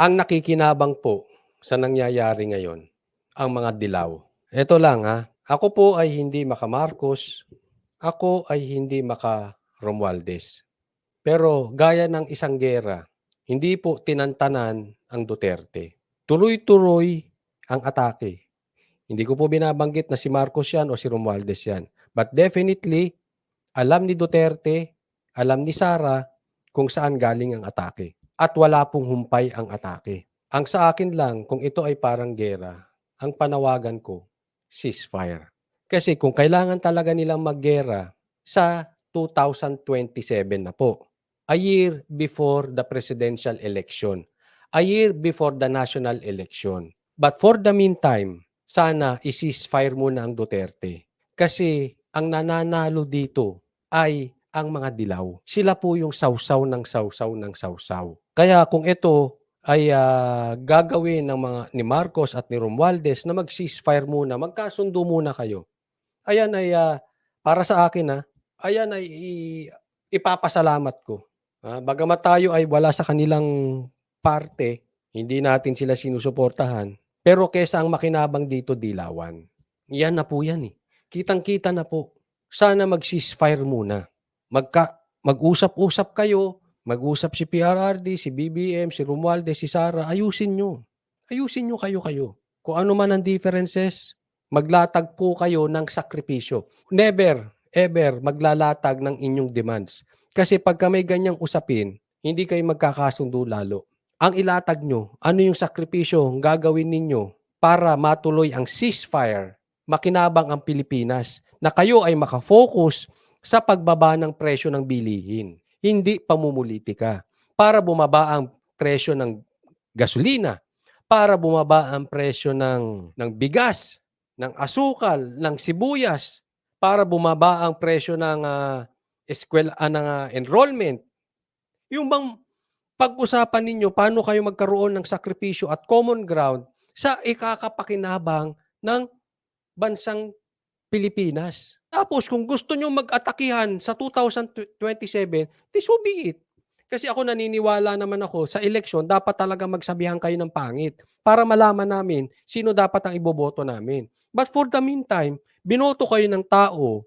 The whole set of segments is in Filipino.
Ang nakikinabang po sa nangyayari ngayon, ang mga dilaw. Eto lang ako po ay hindi maka-Marcos, ako ay hindi maka-Romualdez. Pero gaya ng isang giyera, hindi po tinantanan ang Duterte. Tuloy-tuloy ang atake. Hindi ko po binabanggit na si Marcos yan o si Romualdez yan. But definitely, alam ni Duterte, alam ni Sara kung saan galing ang atake. At wala pong humpay ang atake. Ang sa akin lang, kung ito ay parang gera, ang panawagan ko, ceasefire. Kasi kung kailangan talaga nilang maggera sa 2027 na po, a year before the presidential election, a year before the national election. But for the meantime, sana i-ceasefire muna ang Duterte. Kasi ang nananalo dito ay ang mga dilaw. Sila po yung sausaw ng sausaw ng sausaw. Kaya kung ito ay gagawin ng mga ni Marcos at ni Romualdez na mag-ceasefire muna, magkasundo muna kayo. Ayan ay para sa akin ayan ay ipapasalamat ko. Bagamat tayo ay wala sa kanilang parte, hindi natin sila sinusuportahan, pero kesa ang makinabang dito dilawan. Yan na po yan eh. Kitang-kita na po. Sana mag-ceasefire muna. Mag-usap-usap kayo, mag-usap si PRRD, si BBM, si Romualdez, si Sara, ayusin nyo. Ayusin nyo kayo-kayo. Kung ano man ang differences, maglatag po kayo ng sakripisyo. Never, ever maglalatag ng inyong demands. Kasi pagka may ganyang usapin, hindi kayo magkakasundo lalo. Ang ilatag nyo, ano yung sakripisyo ang gagawin ninyo para matuloy ang ceasefire, makinabang ang Pilipinas, na kayo ay makafocus sa pagbaba ng presyo ng bilihin. Hindi pamumulitika. Para bumaba ang presyo ng gasolina, para bumaba ang presyo ng bigas, ng asukal, ng sibuyas, para bumaba ang presyo ng enrollment. Yung bang pag-usapan ninyo paano kayo magkaroon ng sakripisyo at common ground sa ikakapakinabang ng bansang Pilipinas. Tapos kung gusto nyo mag-atakihan sa 2027, so be it. Kasi ako naniniwala naman ako sa eleksyon, dapat talaga magsabihan kayo ng pangit para malaman namin sino dapat ang iboboto namin. But for the meantime, binoto kayo ng tao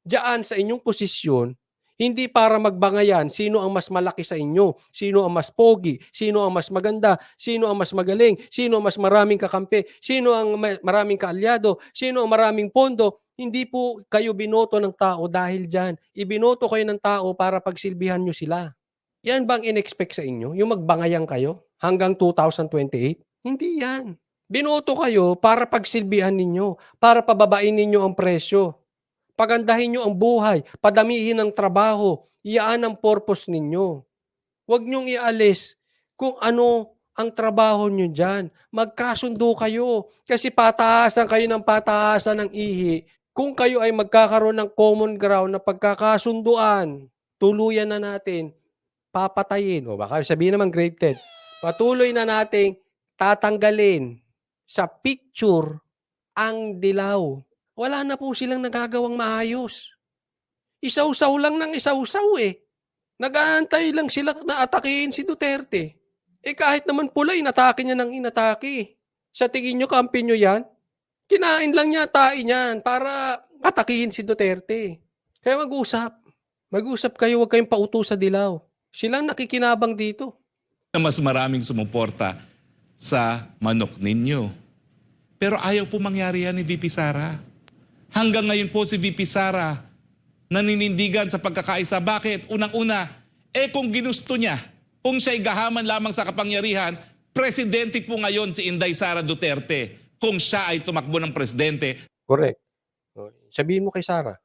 diyan sa inyong posisyon, hindi para magbangayan sino ang mas malaki sa inyo, sino ang mas pogi, sino ang mas maganda, sino ang mas magaling, sino ang mas maraming kakampi, sino ang maraming kaalyado, sino ang maraming pondo. Hindi po kayo binoto ng tao dahil dyan. Ibinoto kayo ng tao para pagsilbihan nyo sila. Yan bang in-expect sa inyo? Yung magbangayan kayo hanggang 2028? Hindi yan. Binoto kayo para pagsilbihan ninyo, para pababain ninyo ang presyo. Pagandahin nyo ang buhay, padamihin ang trabaho, iyaan ang purpose ninyo. Huwag nyong ialis kung ano ang trabaho nyo dyan. Magkasundo kayo kasi pataasan kayo ng pataasan ng ihi. Kung kayo ay magkakaroon ng common ground na pagkakasunduan, tuluyan na natin, papatayin. O baka sabihin naman grade 10, patuloy na nating tatanggalin sa picture ang dilaw. Wala na po silang nagagawang maayos. Isawsaw lang ng isawsaw eh. Nag-aantay lang sila na atakihin si Duterte. Eh kahit naman pula, inatake niya ng inatake. Sa tingin nyo, kampi nyo yan? Kinain lang niya tae niyan para atakihin si Duterte. Kaya mag-usap. Mag-usap kayo, huwag kayong pauto sa dilaw. Silang nakikinabang dito. Na mas maraming sumuporta sa manok ninyo. Pero ayaw po mangyari yan ni VP Sara. Hanggang ngayon po si VP Sara naninindigan sa pagkakaisa. Bakit? Unang-una, kung ginusto niya, kung siya'y gahaman lamang sa kapangyarihan, presidente po ngayon si Inday Sara Duterte kung siya ay tumakbo ng presidente. Correct. Sabihin mo kay Sara.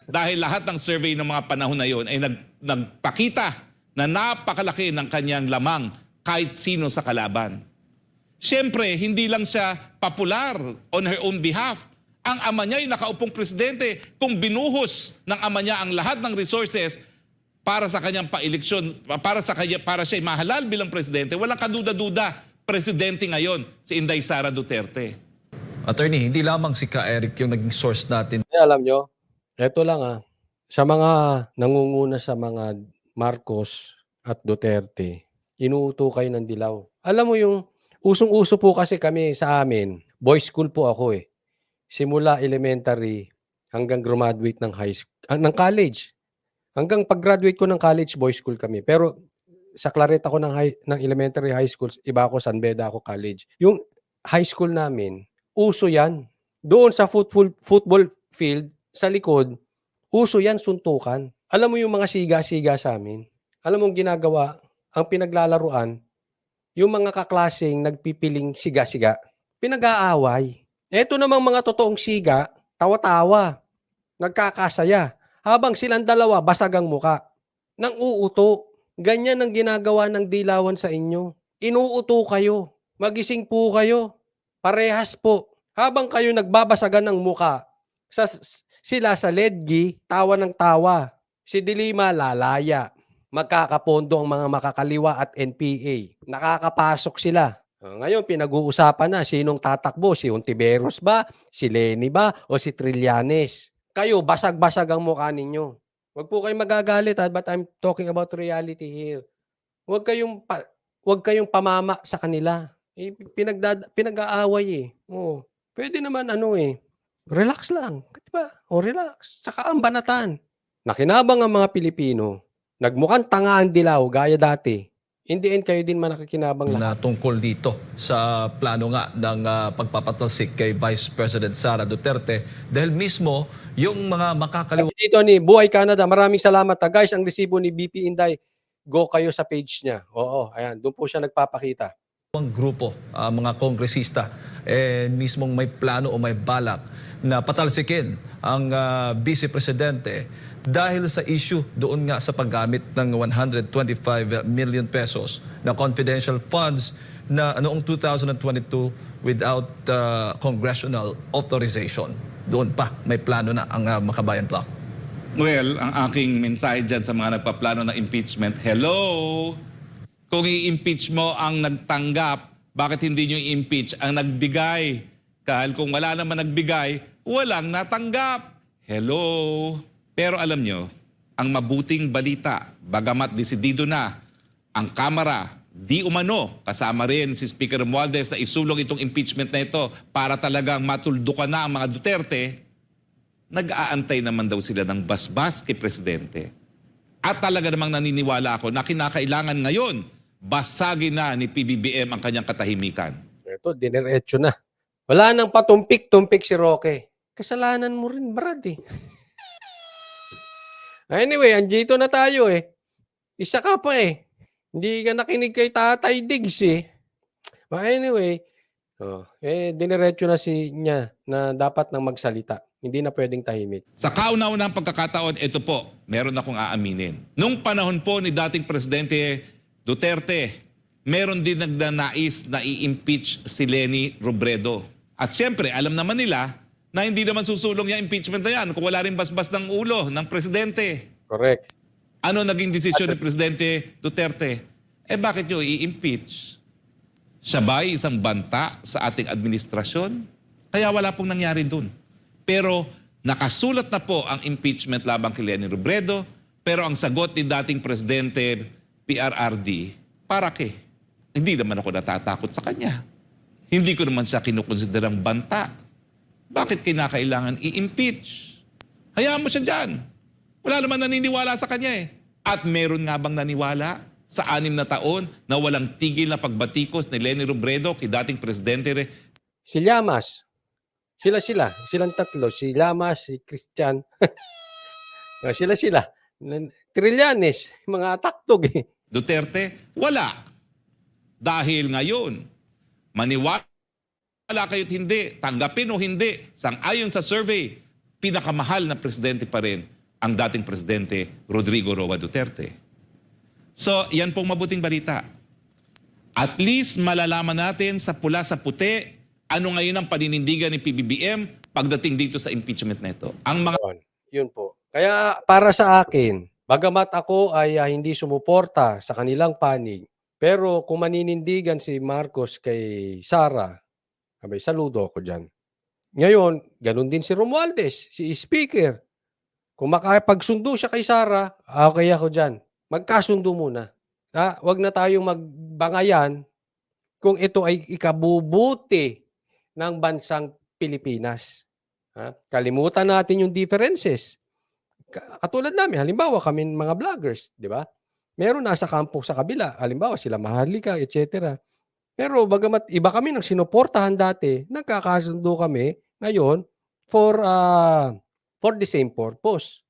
Dahil lahat ng survey ng mga panahon na yon ay nagpakita na napakalaki ng kanyang lamang kahit sino sa kalaban. Siyempre, hindi lang siya popular on her own behalf. Ang ama niya ay nakaupong presidente. Kung binuhos ng ama niya ang lahat ng resources para sa kanyang pa-eleksyon, para siya mahalal bilang presidente, walang kaduda-duda, presidente ngayon si Inday Sara Duterte. Attorney, hindi lamang si Ka Eric yung naging source natin. Alam nyo, eto lang sa mga nangunguna sa mga Marcos at Duterte, inuuto kayo ng dilaw. Alam mo yung usong-uso po kasi kami sa amin, boys school po ako eh. Simula elementary hanggang graduate ng ng college. Hanggang pag-graduate ko ng college, boys school kami. Pero sa Claret ako ng elementary high school, iba ako San Beda ako college. Yung high school namin, uso 'yan. Doon sa football field sa likod, uso 'yan suntukan. Alam mo yung mga siga-siga sa amin. Alam mo ang ginagawa, ang pinaglalaruan, yung mga kaklaseng nagpipiling siga-siga. Pinag-aaway. Eto namang mga totoong siga, tawa-tawa, nagkakasaya. Habang silang dalawa basag ang muka. Nang uuto. Ganyan ang ginagawa ng dilawan sa inyo. Inuuto kayo. Magising po kayo. Parehas po. Habang kayo nagbabasagan ng muka, sila sa ledgi, tawa ng tawa. Si Dilima lalaya. Magkakapondo ang mga makakaliwa at NPA. Nakakapasok sila. Ngayon, pinag-uusapan na sinong tatakbo, si Ontiveros ba, si Leni ba, o si Trillanes. Kayo, basag-basag ang mukha ninyo. Huwag po kayong magagalit but I'm talking about reality here. Huwag kayong pamama sa kanila. Pinag-aaway eh. Oo. Pwede naman relax lang. Diba? Relax. Saka ang banatan. Nakinabang ang mga Pilipino. Nagmukhang tanga ang dilaw gaya dati. In the end, kayo din man nakikinabang lahat. Na tungkol dito sa plano nga ng pagpapatalsik kay Vice President Sara Duterte dahil mismo yung mga makakaliwa Dito ni Buhay Canada, maraming salamat. Guys, ang resibo ni BP Inday, go kayo sa page niya. Oo, ayan, doon po siya nagpapakita. grupo, mga kongresista, mismong may plano o may balak na patalsikin ang Vice Presidente dahil sa issue doon nga sa paggamit ng 125 million pesos na confidential funds na noong 2022 without congressional authorization. Doon pa may plano na ang Makabayan Block. Well, ang aking mensahe dyan sa mga nagpaplano ng impeachment, hello! Kung i-impeach mo ang nagtanggap, bakit hindi nyo i-impeach ang nagbigay? Dahil kung wala naman nagbigay, walang natanggap. Hello! Pero alam nyo, ang mabuting balita, bagamat desidido na ang Kamara, di umano, kasama rin si Speaker Romualdez na isulong itong impeachment na ito para talagang matuldukan na ang mga Duterte, nag-aantay naman daw sila ng basbas kay Presidente. At talaga namang naniniwala ako na kinakailangan ngayon, basagin na ni PBBM ang kanyang katahimikan. Ito, dinerecho na. Wala nang patumpik-tumpik si Roque. Kasalanan mo rin, Brad eh. Anyway, andito na tayo eh. Isa ka pa eh. Hindi ka nakinig kay Tatay Diggs eh. But anyway, dinerecho na niya na dapat nang magsalita. Hindi na pwedeng tahimik. Sa kauna-unahang pagkakataon, ito po, meron akong aaminin. Nung panahon po ni dating Presidente Duterte, meron din nagnanais na i-impeach si Leni Robredo. At siyempre, alam naman nila na hindi naman susulong yung impeachment na yan kung wala rin basbas ng ulo ng Presidente. Correct. Ano naging desisyon ni Presidente Duterte? Bakit nyo i-impeach? Siya ba'y isang banta sa ating administrasyon? Kaya wala pong nangyari dun. Pero nakasulat na po ang impeachment labang kay Leni Robredo, pero ang sagot ni dating Presidente PRRD, para ke? Hindi naman ako natatakot sa kanya. Hindi ko naman siya kinukonsiderang banta. Bakit kinakailangan i-impeach? Hayaan mo siya dyan. Wala naman naniniwala sa kanya eh. At meron nga bang naniwala sa 6 na taon na walang tigil na pagbatikos ni Leni Robredo kay dating Presidente Si Llamas. Silang tatlo. Si Llamas, si Christian. Sila. Trillanes. Mga taktog eh. Duterte? Wala. Dahil ngayon, maniwala kayo't hindi, tanggapin o hindi, sang-ayon sa survey, pinakamahal na presidente pa rin ang dating Presidente Rodrigo Roa Duterte. So, yan pong mabuting balita. At least malalaman natin sa pula sa puti ano ngayon ang paninindigan ni PBBM pagdating dito sa impeachment na ito. Ang mga Yun po. Kaya para sa akin, bagamat ako ay hindi sumuporta sa kanilang panig, pero kung maninindigan si Marcos kay Sara, saludo ako dyan. Ngayon, ganun din si Romualdez, si Speaker. Kung makapagsundo siya kay Sara, okay ako dyan. Magkasundo muna. Wag na tayong magbangayan kung ito ay ikabubuti ng bansang Pilipinas. Kalimutan natin yung differences. Katulad namin, halimbawa kami mga vloggers, di ba? Meron nasa kampo sa kabila, halimbawa sila Maharlika, etc. Pero bagamat iba kami ng sinuportahan dati, nagkakasundo kami ngayon for the same purpose.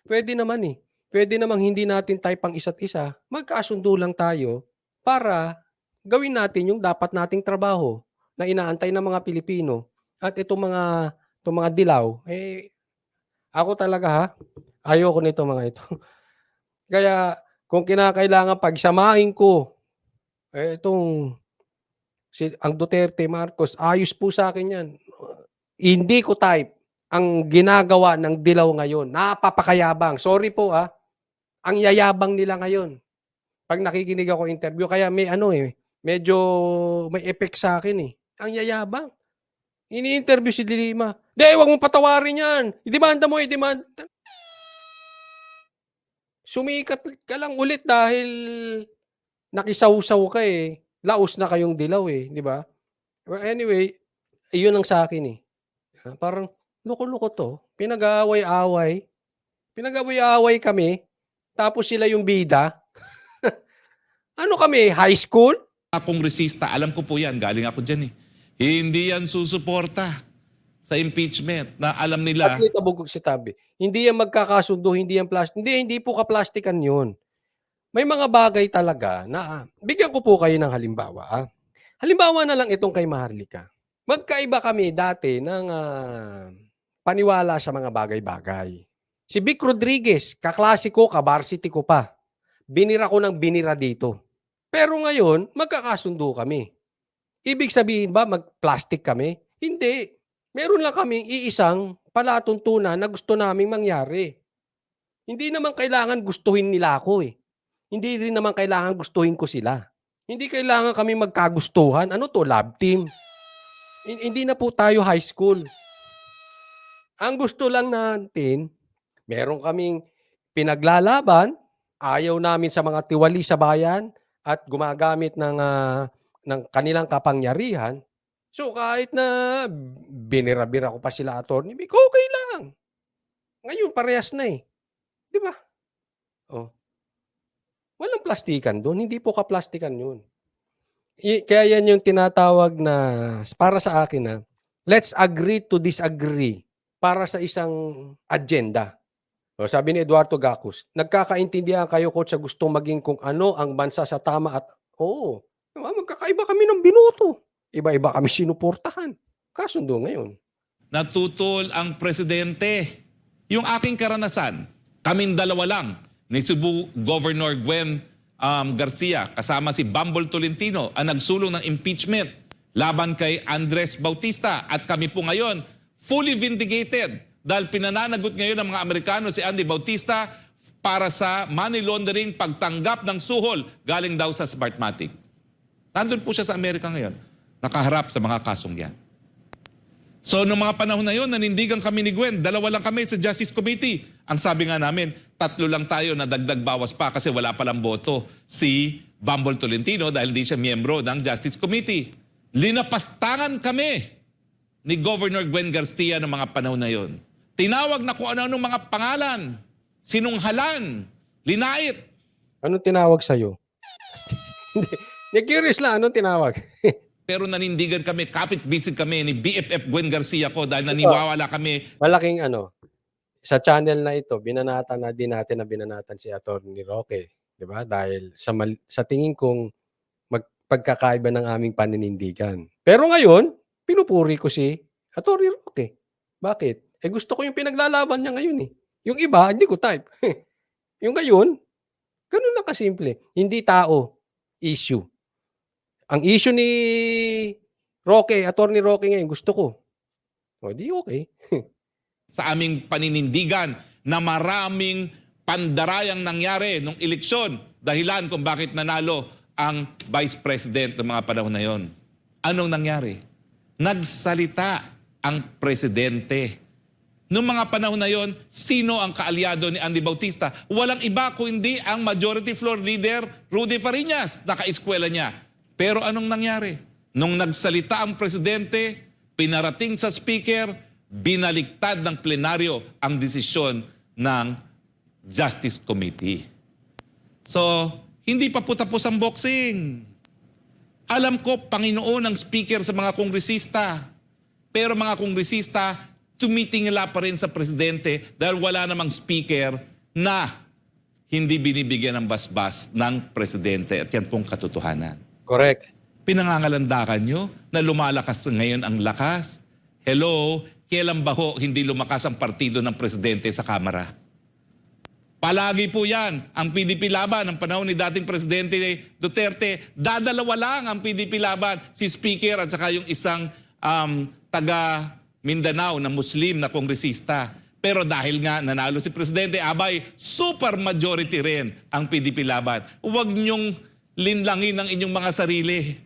Pwede naman eh. Pwede namang hindi natin type ang isa't isa. Magkasundo lang tayo para gawin natin yung dapat nating trabaho na inaantay ng mga Pilipino. At itong mga dilaw, ako talaga ayoko nito mga ito. Kaya kung kinakailangan pagsamahin ko, ang Duterte, Marcos, ayos po sa akin yan. Hindi ko type ang ginagawa ng dilaw ngayon. Napapakayabang. Sorry po ang yayabang nila ngayon. Pag nakikinig ako interview, kaya medyo may effect sa akin eh. Ang yayabang. Ini-interview si Dilima. Wag mong patawarin yan. I-demanda mo, i-demanda. Sumikat ka lang ulit dahil nakisaw-saw ka eh. Laos na kayong dilaw eh, di ba? Well, anyway, iyon ang sa akin eh. Parang loko-loko to. Pinag-aaway-away kami. Tapos sila yung bida. Ano kami, high school? Mga kongresista, alam ko po yan, galing ako dyan eh. Hindi yan susuporta sa impeachment na alam nila. At tabog si Tabi. Hindi yan magkakasundo, hindi yan plastic. Hindi po kaplastikan yun. May mga bagay talaga na, bigyan ko po kayo ng halimbawa. Halimbawa na lang itong kay Maharlika. Magkaiba kami dati ng paniwala sa mga bagay-bagay. Si Vic Rodriguez, kaklase ko, kabarsity ko pa. Binira ko ng binira dito. Pero ngayon, magkakasundo kami. Ibig sabihin ba mag-plastic kami? Hindi. Meron lang kaming iisang palatuntunan na gusto naming mangyari. Hindi naman kailangan gustuhin nila ako eh. Hindi rin naman kailangan gustuhin ko sila. Hindi kailangan kami magkagustuhan. Ano to, love team? Hindi na po tayo high school. Ang gusto lang natin, meron kaming pinaglalaban, ayaw namin sa mga tiwali sa bayan at gumagamit ng kanilang kapangyarihan. So kahit na binira-bira ko pa sila Atty. Vic, okay lang. Ngayon parehas na eh. Di ba? Walang plastikan doon. Hindi po kaplastikan yun. Kaya yan yung tinatawag na, para sa akin let's agree to disagree para sa isang agenda. Sabi ni Eduardo Gacus, nagkakaintindihan kayo coach sa gustong maging kung ano ang bansa sa tama at magkakaiba kami ng binoto. Iba-iba kami sinuportahan. Kasundo ngayon. Natutol ang presidente. Yung aking karanasan, kaming dalawa lang ni Cebu Governor Gwen Garcia kasama si Bambol Tolentino ang nagsulong ng impeachment laban kay Andres Bautista at kami po ngayon fully vindicated dahil pinananagot ngayon ng mga Amerikano si Andy Bautista para sa money laundering pagtanggap ng suhol galing daw sa Smartmatic. Nandun po siya sa Amerika ngayon, nakaharap sa mga kasong yan. So, noong mga panahon na yun, nanindigan kami ni Gwen. Dalawa lang kami sa Justice Committee. Ang sabi nga namin, 3 lang tayo na dagdag bawas pa kasi wala palang boto si Bambol Tolentino dahil hindi siya miyembro ng Justice Committee. Linapastangan kami ni Governor Gwen Garcia noong mga panahon na yun. Tinawag na kung ano-anong mga pangalan, sinunghalan, linait. Anong tinawag sa'yo? Curious lang, anong tinawag? Pero nanindigan kami, kapit-bisig kami ni BFF Gwen Garcia ko dahil naniwawala kami. Malaking sa channel na ito, binanatan si Atty. Roque. Diba? Dahil sa tingin kong pagkakaiba ng aming paninindigan. Pero ngayon, pinupuri ko si Atty. Roque. Bakit? Gusto ko yung pinaglalaban niya ngayon eh. Yung iba, hindi ko type. Yung ngayon, ganun lang kasimple. Hindi tao, issue. Ang issue ni Roque, Atty. Roque ngayon, gusto ko. Di okay. Sa aming paninindigan na maraming pandarayang nangyari nung eleksyon dahilan kung bakit nanalo ang Vice President ng mga panahon na yon. Anong nangyari? Nagsalita ang presidente. Noong mga panahon na yon, sino ang kaalyado ni Andy Bautista? Walang iba kundi ang Majority Floor Leader Rudy Fariñas, naka-eskwela niya. Pero anong nangyari? Nung nagsalita ang presidente, pinarating sa speaker, binaliktad ng plenaryo ang desisyon ng Justice Committee. So, hindi pa po tapos ang boxing. Alam ko, Panginoon ang speaker sa mga kongresista. Pero mga kongresista, tumitingala pa rin sa presidente dahil wala namang speaker na hindi binibigyan ng basbas ng presidente. At yan pong katotohanan. Correct. Pinangangalandakan nyo na lumalakas ngayon ang lakas. Hello, kailan ba ho hindi lumakas ang partido ng presidente sa Kamara? Palagi po yan. Ang PDP laban, ang panahon ni dating Presidente Duterte, dadalawa lang ang PDP laban, si Speaker at saka yung isang taga Mindanao na Muslim na kongresista. Pero dahil nga nanalo si Presidente, abay, super majority rin ang PDP laban. Huwag niyong linlangin ang inyong mga sarili.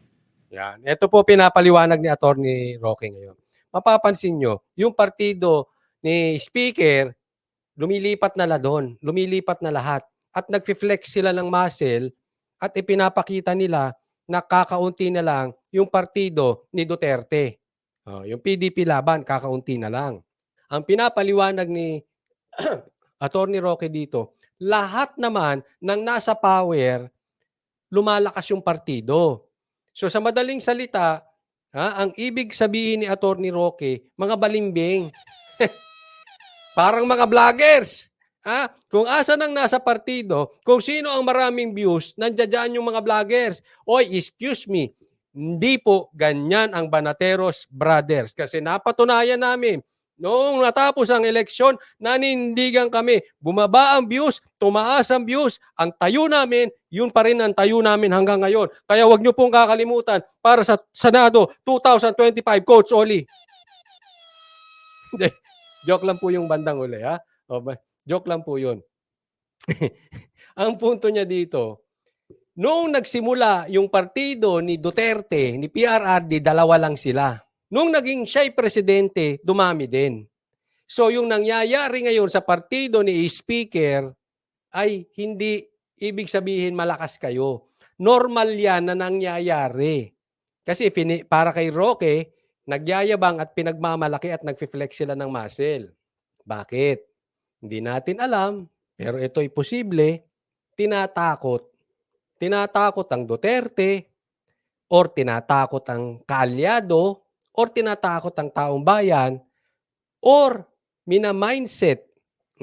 Yan. Ito po pinapaliwanag ni Attorney Roque ngayon. Mapapansin nyo, yung partido ni Speaker, lumilipat na doon, lumilipat na lahat. At nagfi-flex sila ng muscle at ipinapakita nila na kakaunti na lang yung partido ni Duterte. Yung PDP laban, kakaunti na lang. Ang pinapaliwanag ni Attorney Roque dito, lahat naman ng nasa power, lumalakas yung partido. So sa madaling salita, ang ibig sabihin ni Attorney Roque, mga balimbing. Parang mga vloggers. Kung asa nang nasa partido, kung sino ang maraming views, nandiyan yung mga vloggers. Oy, excuse me, hindi po ganyan ang Banateros Brothers. Kasi napatunayan namin, noong natapos ang eleksyon, nanindigan kami. Bumaba ang views, tumaas ang views. Ang tayo namin, yun pa rin ang tayo namin hanggang ngayon. Kaya wag nyo pong kakalimutan para sa Senado 2025, Coach Oli. Joke lang po yung bandang uli, ha? Joke lang po yun. Ang punto niya dito, noong nagsimula yung partido ni Duterte, ni PRRD, dalawa lang sila. Noong naging siya'y presidente, dumami din. So yung nangyayari ngayon sa partido ni Speaker ay hindi ibig sabihin malakas kayo. Normal yan na nangyayari. Kasi para kay Roque, nagyayabang at pinagmamalaki at nagfi-flex sila ng muscle. Bakit? Hindi natin alam, pero ito'y posible, tinatakot. Tinatakot ang Duterte, or tinatakot ang kaalyado, or tinatakot ang taong bayan, or mina-mindset,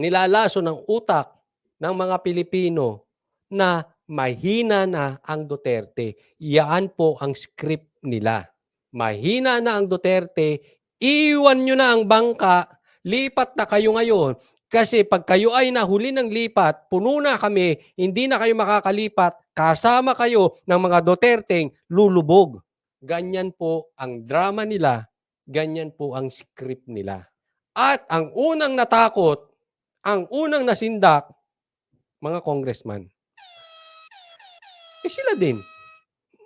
nilalaso ng utak ng mga Pilipino na mahina na ang Duterte. Iyan po ang script nila. Mahina na ang Duterte, iwan nyo na ang bangka, lipat na kayo ngayon. Kasi pag kayo ay nahuli ng lipat, puno na kami, hindi na kayo makakalipat, kasama kayo ng mga Duterteng lulubog. Ganyan po ang drama nila, ganyan po ang script nila. At ang unang natakot, ang unang nasindak, mga congressman. Sila din.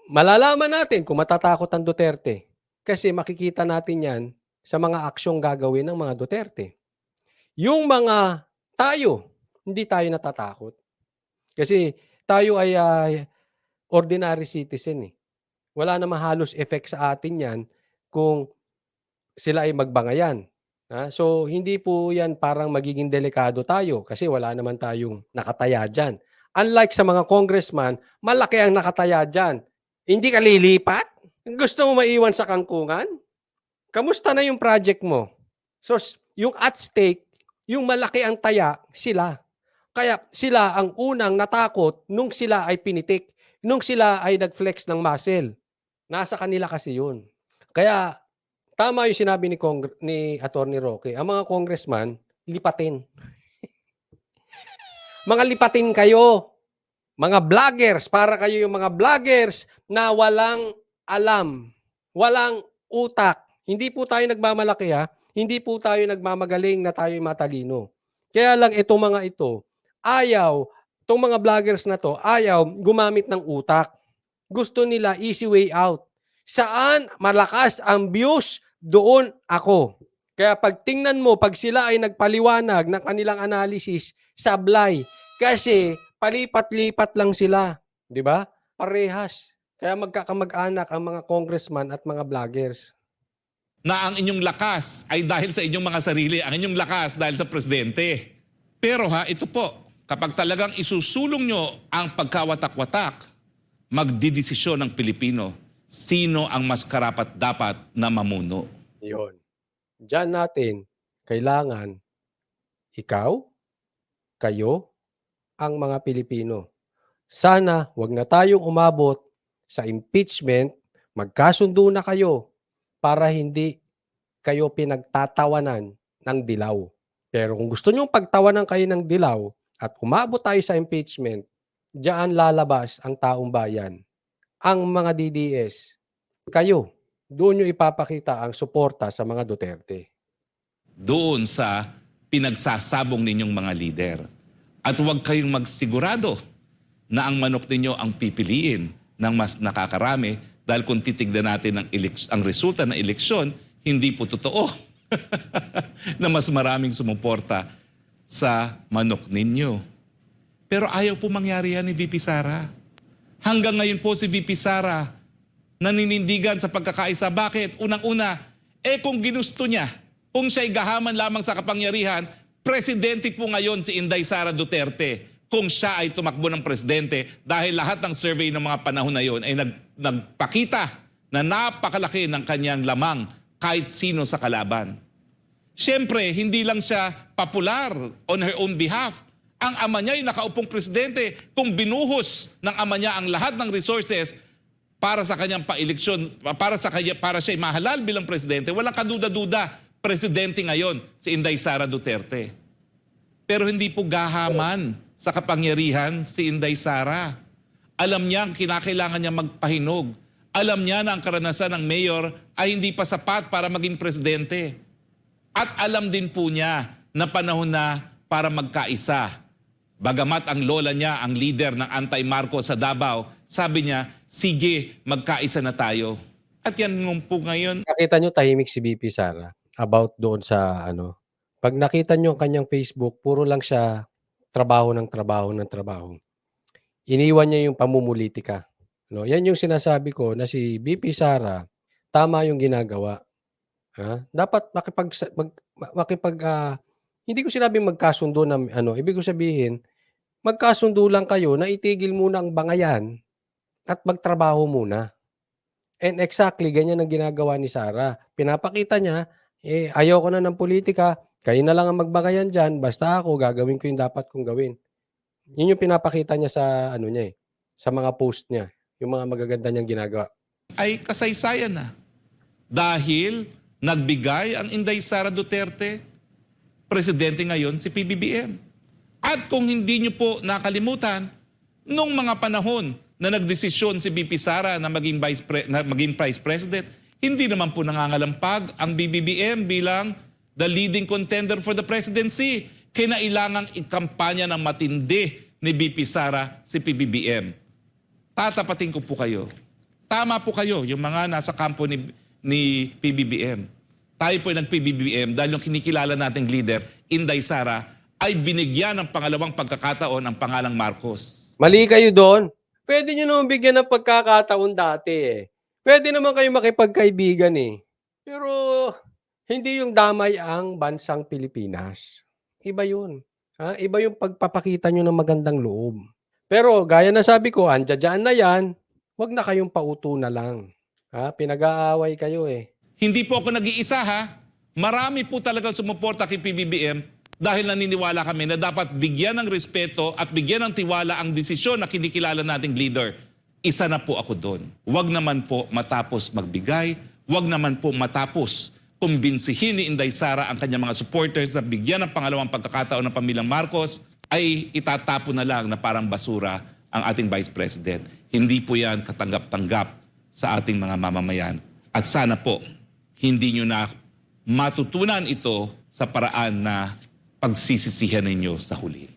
Malalaman natin kung matatakot ang Duterte kasi makikita natin yan sa mga aksyong gagawin ng mga Duterte. Yung mga tayo, hindi tayo natatakot. Kasi tayo ay ordinary citizen. Wala namang halos effect sa atin yan kung sila ay magbangayan. So hindi po yan parang magiging delikado tayo kasi wala naman tayong nakataya dyan. Unlike sa mga congressman, malaki ang nakataya dyan. Hindi ka lilipat? Gusto mo maiwan sa kangkungan? Kamusta na yung project mo? So, yung at stake, yung malaki ang taya, sila. Kaya sila ang unang natakot nung sila ay pinitik, nung sila ay nag-flex ng muscle. Nasa kanila kasi yun. Kaya, tama yung sinabi ni Attorney Roque, ang mga congressman, lipatin. Mga lipatin kayo. Mga vloggers, para kayo yung mga vloggers na walang alam, walang utak. Hindi po tayo nagmamalaki, hindi po tayo nagmamagaling na tayo matalino. Kaya lang itong mga ito, itong mga vloggers na to, ayaw gumamit ng utak. Gusto nila easy way out. Saan malakas ang views, doon ako. Kaya pag tingnan mo, pag sila ay nagpaliwanag ng kanilang analysis, sablay. Kasi palipat-lipat lang sila. Di ba? Parehas. Kaya magkakamag-anak ang mga congressman at mga vloggers. Na ang inyong lakas ay dahil sa inyong mga sarili, ang inyong lakas dahil sa presidente. Pero ito po, kapag talagang isusulong nyo ang pagkawatak-watak, magdidesisyon ng Pilipino, sino ang mas karapat-dapat na mamuno. Yun. Diyan natin kailangan ikaw, kayo, ang mga Pilipino. Sana wag na tayong umabot sa impeachment, magkasundo na kayo para hindi kayo pinagtatawanan ng dilaw. Pero kung gusto nyong pagtawanan kayo ng dilaw at umabot tayo sa impeachment, diyan lalabas ang taong bayan. Ang mga DDS, kayo, doon nyo ipapakita ang suporta sa mga Duterte. Doon sa pinagsasabong ninyong mga lider. At huwag kayong magsigurado na ang manok ninyo ang pipiliin ng mas nakakarami dahil kung titignan natin ang resulta ng eleksyon, hindi po totoo na mas maraming sumuporta sa manok ninyo. Pero ayaw po mangyari yan ni VP Sara. Hanggang ngayon po si VP Sara naninindigan sa pagkakaisa. Bakit? Unang-una, kung ginusto niya, kung siya'y gahaman lamang sa kapangyarihan, presidente po ngayon si Inday Sara Duterte kung siya ay tumakbo ng presidente dahil lahat ng survey ng mga panahon na yon ay nagpakita na napakalaki ng kanyang lamang kahit sino sa kalaban. Siyempre, hindi lang siya popular on her own behalf. Ang ama niya ay nakaupong presidente. Kung binuhos ng ama niya ang lahat ng resources para sa kanyang pa-eleksyon, para siya mahalal bilang presidente, walang kaduda-duda, presidente ngayon si Inday Sara Duterte. Pero hindi po gahaman sa kapangyarihan si Inday Sara. Alam niya ang kinakailangan niya magpahinog. Alam niya na ang karanasan ng mayor ay hindi pa sapat para maging presidente. At alam din po niya na panahon na para magkaisa. Bagamat ang lola niya, ang leader ng anti-Marcos sa Davao, sabi niya, sige, magkaisa na tayo. At yan po ngayon. Nakita nyo tahimik si VP Sara about doon sa pag nakita nyo ang kanyang Facebook, puro lang siya trabaho ng trabaho. Iniwan niya yung pamumulitika. Yan yung sinasabi ko na si VP Sara, tama yung ginagawa. Dapat hindi ko sinabing magkasundo na ibig ko sabihin, magkasundo lang kayo na itigil muna ang bangayan at magtrabaho muna. And exactly, ganyan ang ginagawa ni Sara. Pinapakita niya, ayoko na ng politika, kayo na lang ang magbangayan dyan, basta ako, gagawin ko yung dapat kong gawin. Yun yung pinapakita niya sa sa mga post niya, yung mga magaganda niyang ginagawa. Ay kasaysayan na. Dahil nagbigay ang Inday Sara Duterte, presidente ngayon si PBBM. At kung hindi nyo po nakalimutan, nung mga panahon na nagdesisyon si VP Sara na maging Vice President, hindi naman po nangangalampag ang BBBM bilang the leading contender for the presidency. Kinailangang ikampanya ng matindi ni VP Sara si PBBM. Tatapatin ko po kayo. Tama po kayo, yung mga nasa kampo ni PBBM. Tayo po ay nag-PBBM dahil yung kinikilala nating leader, Inday Sara, ay binigyan ng pangalawang pagkakataon ang pangalang Marcos. Mali kayo doon. Pwede nyo naman bigyan ng pagkakataon dati Pwede naman kayo makipagkaibigan Pero hindi yung damay ang bansang Pilipinas. Iba yun. Iba yung pagpapakita nyo ng magandang loob. Pero gaya na sabi ko, andyan na yan, wag na kayong pauto na lang. Pinag-aaway kayo Hindi po ako nag-iisa Marami po talagang sumuporta kay PBBM dahil naniniwala kami na dapat bigyan ng respeto at bigyan ng tiwala ang desisyon na kinikilala nating leader. Isa na po ako doon. Huwag naman po matapos magbigay, huwag naman po matapos kumbinsihin ni Inday Sara ang kanyang mga supporters na bigyan ng pangalawang pagkakataon ng pamilyang Marcos, ay itatapon na lang na parang basura ang ating Vice President. Hindi po yan katanggap-tanggap sa ating mga mamamayan. At sana po, hindi nyo na matutunan ito sa paraan na pagsisisihan ninyo sa huli.